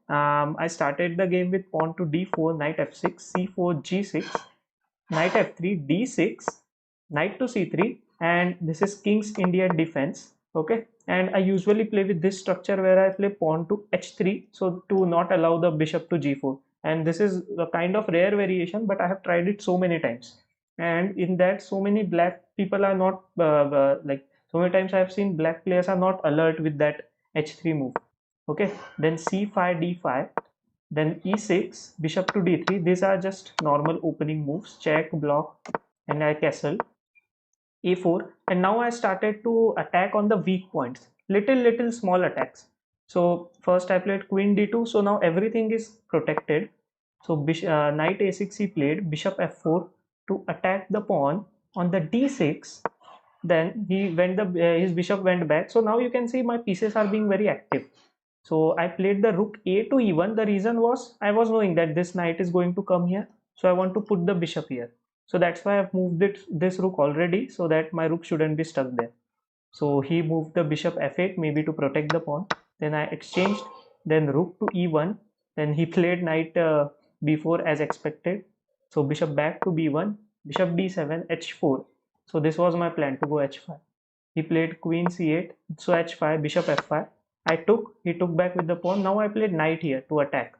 I started the game with pawn to d4, knight f6, c4, g6, knight f3, d6, knight to c3, and this is King's Indian defense. Okay, and I usually play with this structure where I play pawn to h3, so to not allow the bishop to g4. And this is a kind of rare variation, but I have tried it so many times. And in that, so many black people are not like so many times I have seen black players are not alert with that h3 move. Okay, then c5, d5, then e6, bishop to d3. These are just normal opening moves, check, block, and I castle. A4, and now I started to attack on the weak points, little small attacks. So first I played queen d2, so now everything is protected. So knight a6 he played, bishop f4 to attack the pawn on the d6. Then he went his bishop went back. So now you can see my pieces are being very active. So I played the rook a to e1. The reason was I was knowing that this knight is going to come here, so I want to put the bishop here. So that's why I've moved this rook already, so that my rook shouldn't be stuck there. So he moved the bishop f8, maybe to protect the pawn. Then I exchanged, then rook to e1. Then he played knight b4 as expected. So bishop back to b1, bishop d7, h4. So this was my plan, to go h5. He played queen c8, so h5, bishop f5. He took back with the pawn. Now I played knight here to attack.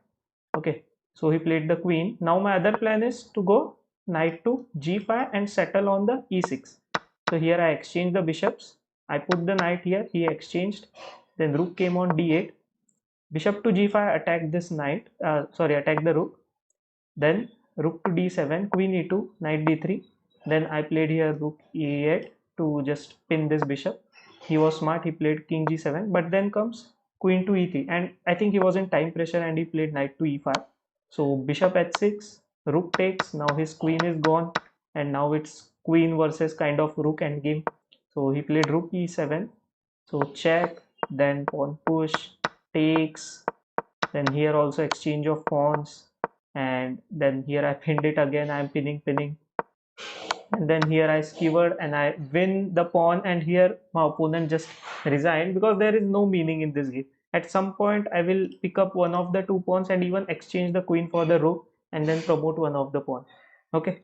Okay, so he played the queen. Now my other plan is to go knight to g5 and settle on the e6. So here I exchanged the bishops. I put the knight here, he exchanged. Then rook came on d8. Bishop to g5, attack this knight, attack the rook. Then rook to d7, queen e2, knight d3. Then I played here rook e8 to just pin this bishop. He was smart, he played king g7, but then comes queen to e3, and I think he was in time pressure and he played knight to e5. So bishop h6, rook takes, now his queen is gone, and now it's queen versus kind of rook endgame. So he played rook e7, so check, then pawn push, takes, then here also exchange of pawns, and then here I pinned it again. I'm pinning, and then here I skewered and I win the pawn, and here my opponent just resigned, because there is no meaning in this game. At some point I will pick up one of the two pawns and even exchange the queen for the rook, and then promote one of the pawn. Okay.